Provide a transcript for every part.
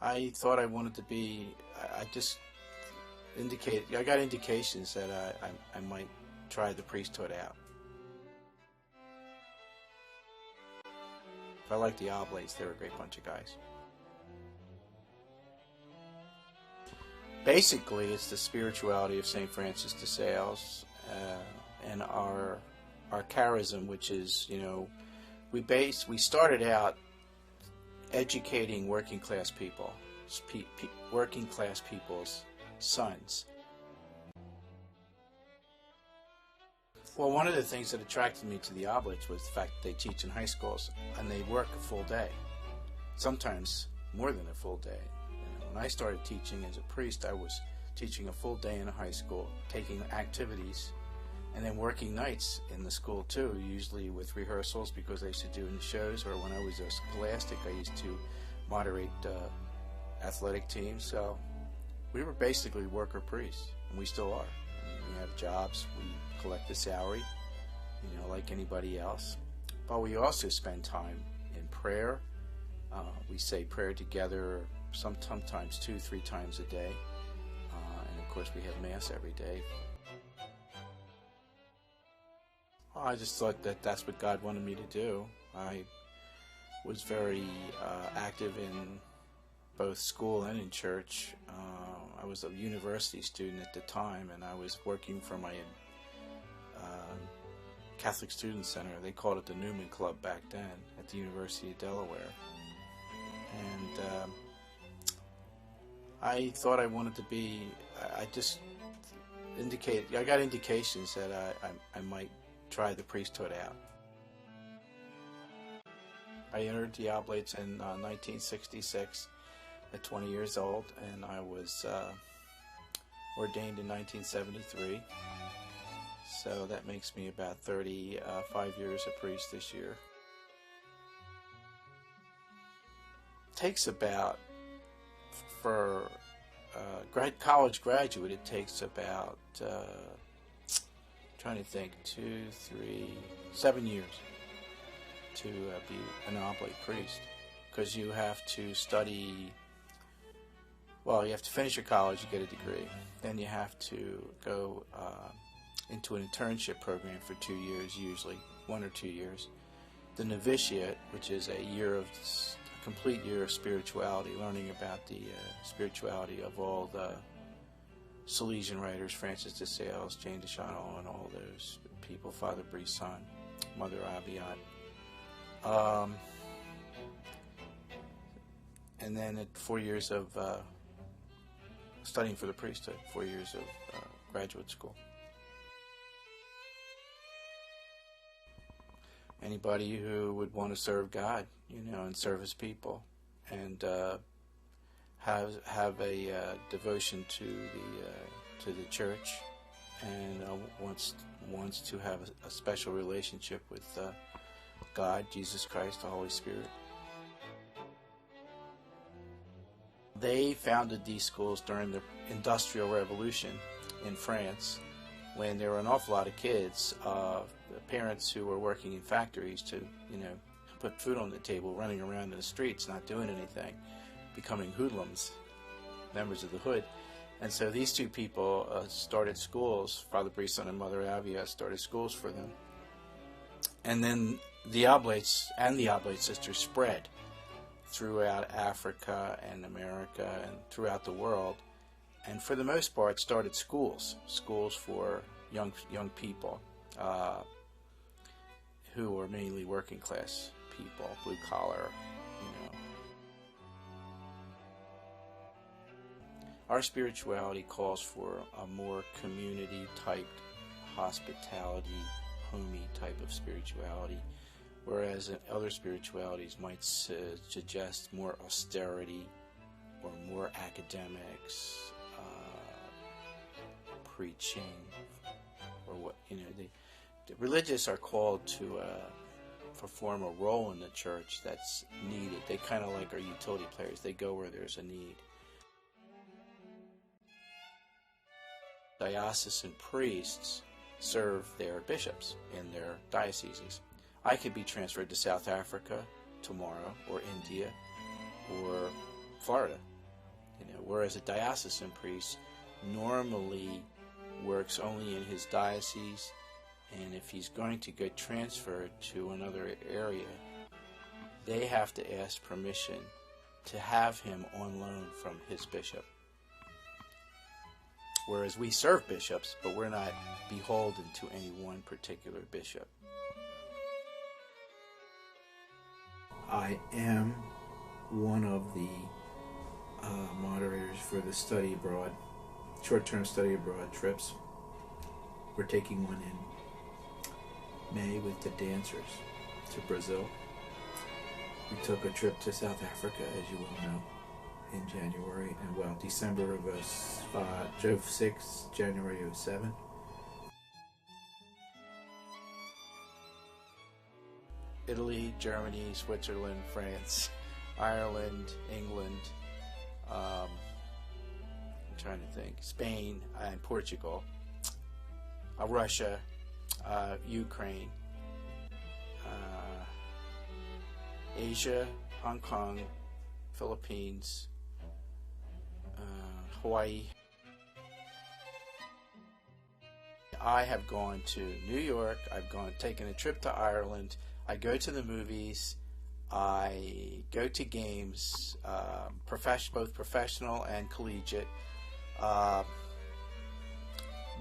I thought I wanted to be. I just indicated. I got indications that I might try the priesthood out. I like the Oblates. They're a great bunch of guys. Basically, it's the spirituality of St. Francis de Sales and our charism, which is, we started out educating working class people, working class people's sons. Well, one of the things that attracted me to the Oblates was the fact that they teach in high schools and they work a full day, sometimes more than a full day. When I started teaching as a priest, I was teaching a full day in a high school, taking activities, and then working nights in the school too, usually with rehearsals because I used to do in the shows, or when I was a scholastic, I used to moderate athletic teams. So we were basically worker priests, and we still are. We have jobs, we collect a salary, like anybody else. But we also spend time in prayer. We say prayer together sometimes 2-3 times a day. And of course we have Mass every day. I just thought that that's what God wanted me to do. I was very active in both school and in church. I was a university student at the time, and I was working for my Catholic Student Center. They called it the Newman Club back then at the University of Delaware. And I thought I wanted to be, I got indications that I might try the priesthood out. I entered the Oblates in 1966 at 20 years old, and I was ordained in 1973. So that makes me about 35 years a priest this year. Takes about, for a college graduate, it takes about, trying to think, 7 years to be an oblate priest, because you have to study. Well, you have to finish your college, you get a degree. Then you have to go into an internship program for 2 years, usually 1 or 2 years. The novitiate, which is a complete year of spirituality, learning about the spirituality of all the Salesian writers, Francis de Sales, Jane de Chantal, and all those people, Father Brisson, Mother Abiat. And then at 4 years of studying for the priesthood, 4 years of graduate school. Anybody who would want to serve God, and serve His people, and have a devotion to the church, and wants to have a special relationship with God, Jesus Christ, the Holy Spirit. They founded these schools during the Industrial Revolution in France, when there were an awful lot of kids, parents who were working in factories to, put food on the table, running around in the streets, not doing anything, becoming hoodlums, members of the hood. And so these two people started schools. Father Brisson and Mother Avia started schools for them. And then the Oblates and the Oblate sisters spread throughout Africa and America and throughout the world. And for the most part, started schools for young people who were mainly working class people, blue collar, Our spirituality calls for a more community-typed, hospitality, homey type of spirituality, whereas other spiritualities might suggest more austerity or more academics, preaching, or what, the religious are called to perform a role in the church that's needed. They kind of like our utility players. They go where there's a need. Diocesan priests serve their bishops in their dioceses. I could be transferred to South Africa tomorrow, or India, or Florida, Whereas a diocesan priest normally works only in his diocese, and if he's going to get transferred to another area, they have to ask permission to have him on loan from his bishop. Whereas we serve bishops, but we're not beholden to any one particular bishop. I am one of the moderators for the study abroad, short-term study abroad trips. We're taking one in May with the dancers to Brazil. We took a trip to South Africa, as you well know, in January, and December of 06, January of 07. Italy, Germany, Switzerland, France, Ireland, England, I'm trying to think, Spain, and Portugal, Russia, Ukraine, Asia, Hong Kong, Philippines, Hawaii. I have gone to New York. I've taken a trip to Ireland. I go to the movies. I go to games, both professional and collegiate,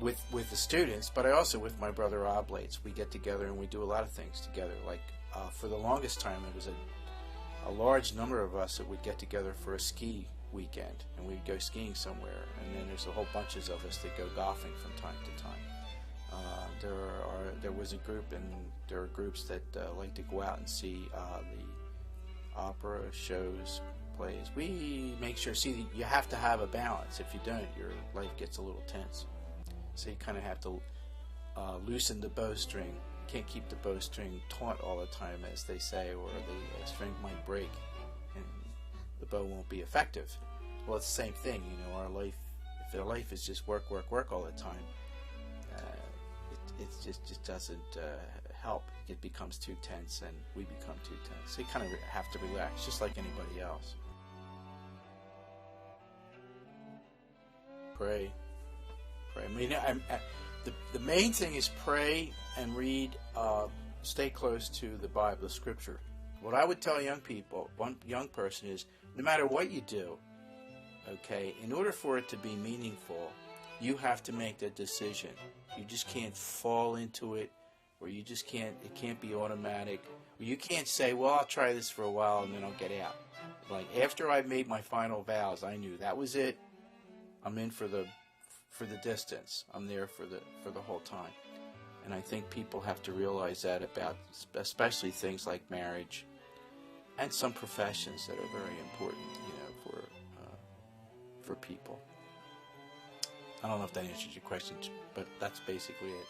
with the students, but I also with my brother Oblates. We get together and we do a lot of things together. Like for the longest time, it was a large number of us that would get together for a ski weekend, and we'd go skiing somewhere. And then there's a whole bunches of us that go golfing from time to time. There was a group, and there are groups that like to go out and see the opera, shows, plays. We make sure, you have to have a balance. If you don't, your life gets a little tense. So you kind of have to loosen the bowstring. You can't keep the bowstring taut all the time, as they say, or the string might break and the bow won't be effective. Well, it's the same thing, our life. If our life is just work, work, work all the time, it just doesn't help. It becomes too tense, and we become too tense. So you kind of have to relax, just like anybody else. Pray. I mean, the main thing is pray and read, stay close to the Bible, the Scripture. What I would tell young people, one young person, is no matter what you do, okay, in order for it to be meaningful, you have to make that decision. You just can't fall into it, or you just can't, it can't be automatic. Or you can't say, well, I'll try this for a while and then I'll get out. Like, after I made my final vows, I knew that was it. I'm in for the distance. I'm there for the whole time. And I think people have to realize that about especially things like marriage and some professions that are very important, for people. I don't know if that answers your question, but that's basically it.